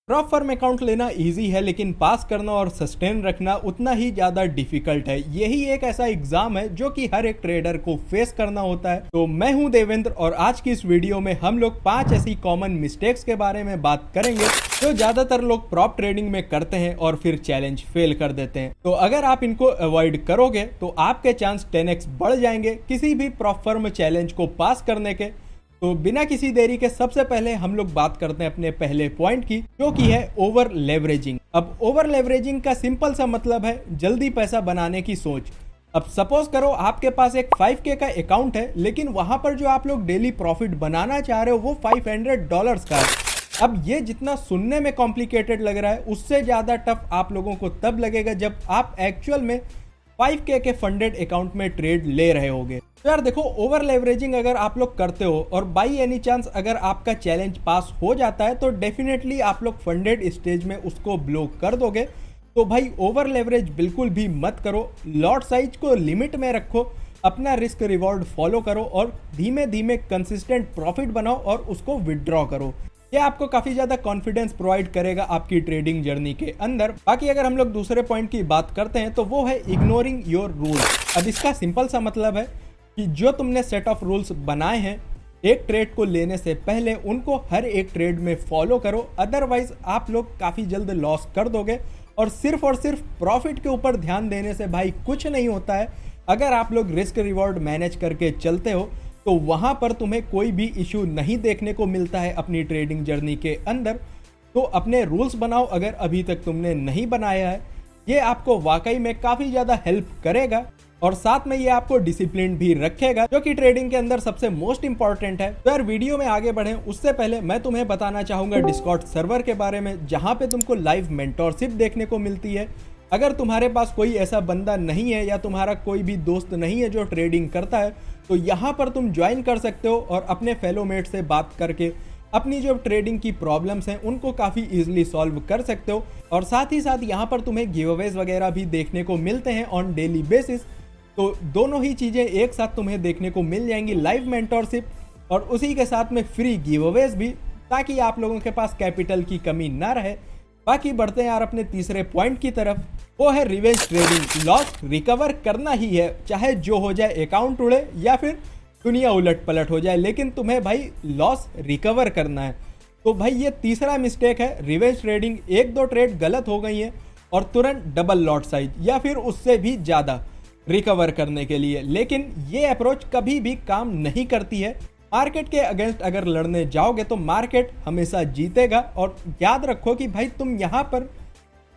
Prop firm account लेना easy है, लेकिन पास करना और सस्टेन रखना उतना ही ज़्यादा डिफिकल्ट है। यही एक ऐसा एग्जाम है जो कि हर एक ट्रेडर को फेस करना होता है। तो मैं हूं देवेंद्र और आज की इस वीडियो में हम लोग 5 ऐसी कॉमन मिस्टेक्स के बारे में बात करेंगे जो ज़्यादातर लोग प्रॉप ट्रेडिंग में करते हैं और फिर चैलेंज फेल कर देते हैं। तो अगर आप इनको अवॉइड करोगे तो आपके चांस 10x बढ़ जाएंगे किसी भी प्रॉप फर्म चैलेंज को पास करने के। तो बिना किसी देरी के सबसे पहले हम लोग बात करते हैं अपने पहले पॉइंट की, जो कि है ओवर लेवरेजिंग। अब ओवर लेवरेजिंग का सिंपल सा मतलब है जल्दी पैसा बनाने की सोच। अब सपोज करो आपके पास एक 5K का अकाउंट है, लेकिन वहां पर जो आप लोग डेली प्रॉफिट बनाना चाह रहे हो वो $500 का है। अब ये जितना सुनने में कॉम्प्लिकेटेड लग रहा है, उससे ज्यादा टफ आप लोगों को तब लगेगा जब आप एक्चुअल में 5K के फंडेड अकाउंट में ट्रेड ले रहे होगे। तो यार देखो, ओवर लेवरेजिंग अगर आप लोग करते हो और बाई एनी चांस अगर आपका चैलेंज पास हो जाता है तो डेफिनेटली आप लोग फंडेड स्टेज में उसको ब्लॉक कर दोगे। तो भाई ओवर लेवरेज बिल्कुल भी मत करो। लॉट साइज को लिमिट में रखो, अपना रिस्क रिवॉर्ड फॉलो करो और धीमे धीमे कंसिस्टेंट प्रॉफिट बनाओ और उसको विड्रॉ करो। ये आपको काफी ज्यादा कॉन्फिडेंस प्रोवाइड करेगा आपकी ट्रेडिंग जर्नी के अंदर। बाकी अगर हम लोग दूसरे पॉइंट की बात करते हैं तो वो है इग्नोरिंग योर रूल्स। अब इसका सिंपल सा मतलब है कि जो तुमने सेट ऑफ रूल्स बनाए हैं एक ट्रेड को लेने से पहले उनको हर एक ट्रेड में फॉलो करो, अदरवाइज आप लोग काफी जल्द लॉस कर दोगे। और सिर्फ प्रॉफिट के ऊपर ध्यान देने से भाई कुछ नहीं होता है। अगर आप लोग रिस्क रिवॉर्ड मैनेज करके चलते हो तो वहां पर तुम्हें कोई भी इशू नहीं देखने को मिलता है अपनी ट्रेडिंग जर्नी के अंदर। तो अपने रूल्स बनाओ अगर अभी तक तुमने नहीं बनाया है। ये आपको वाकई में काफी ज्यादा हेल्प करेगा और साथ में ये आपको डिसिप्लिन भी रखेगा, जो कि ट्रेडिंग के अंदर सबसे मोस्ट इंपॉर्टेंट है। तो यार वीडियो में आगे बढ़े उससे पहले मैं तुम्हें बताना चाहूंगा डिस्कॉर्ड सर्वर के बारे में, जहां पे तुमको लाइव मेंटोरशिप देखने को मिलती है। अगर तुम्हारे पास कोई ऐसा बंदा नहीं है या तुम्हारा कोई भी दोस्त नहीं है जो ट्रेडिंग करता है तो यहाँ पर तुम ज्वाइन कर सकते हो और अपने फेलो मेट से बात करके अपनी जो ट्रेडिंग की प्रॉब्लम्स हैं उनको काफ़ी इजीली सॉल्व कर सकते हो। और साथ ही साथ यहाँ पर तुम्हें गिवअवेज वगैरह भी देखने को मिलते हैं ऑन डेली बेसिस। तो दोनों ही चीज़ें एक साथ तुम्हें देखने को मिल जाएंगी, लाइव मेंटोरशिप और उसी के साथ में फ्री गिवअवेज भी, ताकि आप लोगों के पास कैपिटल की कमी ना रहे। बाकी बढ़ते हैं यार अपने तीसरे पॉइंट की तरफ, वो है रिवेंज ट्रेडिंग। लॉस रिकवर करना ही है, चाहे जो हो जाए, अकाउंट उड़े या फिर दुनिया उलट पलट हो जाए, लेकिन तुम्हें भाई लॉस रिकवर करना है। तो भाई ये तीसरा मिस्टेक है रिवेंज ट्रेडिंग। एक दो ट्रेड गलत हो गई है और तुरंत डबल लॉट साइज या फिर उससे भी ज़्यादा रिकवर करने के लिए, लेकिन ये अप्रोच कभी भी काम नहीं करती है। मार्केट के अगेंस्ट अगर लड़ने जाओगे तो मार्केट हमेशा जीतेगा। और याद रखो कि भाई तुम यहाँ पर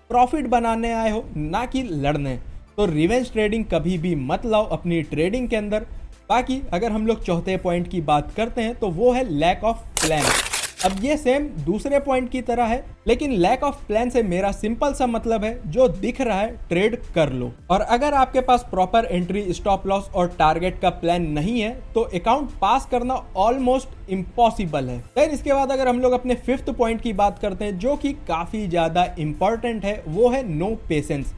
प्रॉफिट बनाने आए हो, ना कि लड़ने। तो रिवेंज ट्रेडिंग कभी भी मत लाओ अपनी ट्रेडिंग के अंदर। बाकी अगर हम लोग चौथे पॉइंट की बात करते हैं तो वो है लैक ऑफ प्लान। अब ये सेम दूसरे पॉइंट की तरह है, लेकिन लैक ऑफ प्लान से मेरा सिंपल सा मतलब है जो दिख रहा है ट्रेड कर लो। और अगर आपके पास प्रॉपर एंट्री, स्टॉप लॉस और टारगेट का प्लान नहीं है तो अकाउंट पास करना ऑलमोस्ट इम्पॉसिबल है। फिर इसके बाद अगर हम लोग अपने फिफ्थ पॉइंट की बात करते हैं जो कि काफी ज्यादा इंपॉर्टेंट है, वो है नो पेशेंस।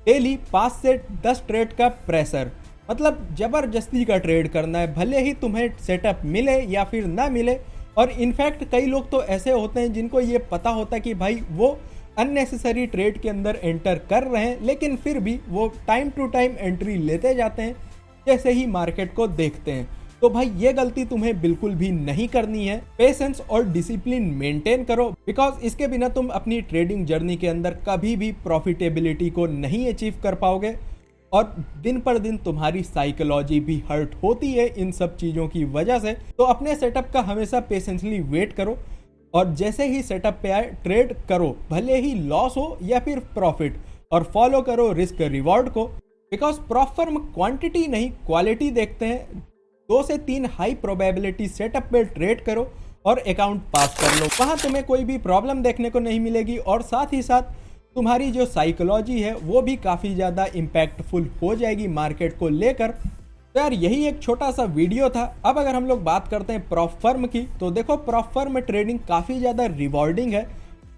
डेली 5 से 10 ट्रेड का प्रेशर, मतलब जबरदस्ती का ट्रेड करना है, भले ही तुम्हें सेटअप मिले या फिर ना मिले। और इनफैक्ट कई लोग तो ऐसे होते हैं जिनको ये पता होता है कि भाई वो अननेसेसरी ट्रेड के अंदर एंटर कर रहे हैं, लेकिन फिर भी वो टाइम टू टाइम एंट्री लेते जाते हैं जैसे ही मार्केट को देखते हैं। तो भाई ये गलती तुम्हें बिल्कुल भी नहीं करनी है। पेशेंस और डिसिप्लिन मेंटेन करो, बिकॉज इसके बिना तुम अपनी ट्रेडिंग जर्नी के अंदर कभी भी प्रॉफिटेबिलिटी को नहीं अचीव कर पाओगे। और दिन पर दिन तुम्हारी साइकोलॉजी भी हर्ट होती है इन सब चीज़ों की वजह से। तो अपने सेटअप का हमेशा पेशेंसली वेट करो और जैसे ही सेटअप पे आए ट्रेड करो, भले ही लॉस हो या फिर प्रॉफिट। और फॉलो करो रिस्क रिवॉर्ड को, बिकॉज प्रॉप फर्म क्वांटिटी नहीं क्वालिटी देखते हैं। 2 से 3 हाई प्रोबेबिलिटी सेटअप पे ट्रेड करो और अकाउंट पास कर लो, वहाँ तुम्हें कोई भी प्रॉब्लम देखने को नहीं मिलेगी। और साथ ही साथ तुम्हारी जो साइकोलॉजी है वो भी काफ़ी ज़्यादा इम्पैक्टफुल हो जाएगी मार्केट को लेकर। तो यार यही एक छोटा सा वीडियो था। अब अगर हम लोग बात करते हैं प्रॉप फर्म की, तो देखो प्रॉप फर्म ट्रेडिंग काफ़ी ज़्यादा रिवॉर्डिंग है,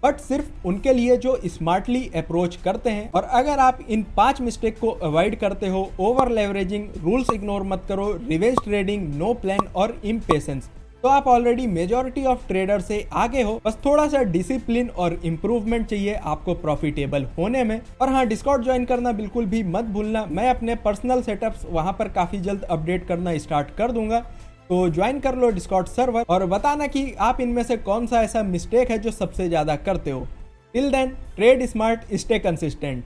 बट सिर्फ उनके लिए जो स्मार्टली अप्रोच करते हैं। और अगर आप इन 5 मिस्टेक को अवॉइड करते हो, ओवर लेवरेजिंग, रूल्स इग्नोर मत करो, रिवेंज ट्रेडिंग, नो प्लान और इम्पेशेंस, तो आप ऑलरेडी मेजॉरिटी ऑफ ट्रेडर से आगे हो, बस थोड़ा सा डिसिप्लिन और इम्प्रूवमेंट चाहिए आपको प्रॉफिटेबल होने में। और हाँ, डिस्कॉर्ड ज्वाइन करना बिल्कुल भी मत भूलना, मैं अपने पर्सनल सेटअप्स वहां पर काफी जल्द अपडेट करना स्टार्ट कर दूंगा। तो ज्वाइन कर लो डिस्कॉर्ड सर्वर और बताना कि आप इनमें से कौन सा ऐसा मिस्टेक है जो सबसे ज्यादा करते हो। Till then, trade smart, stay consistent.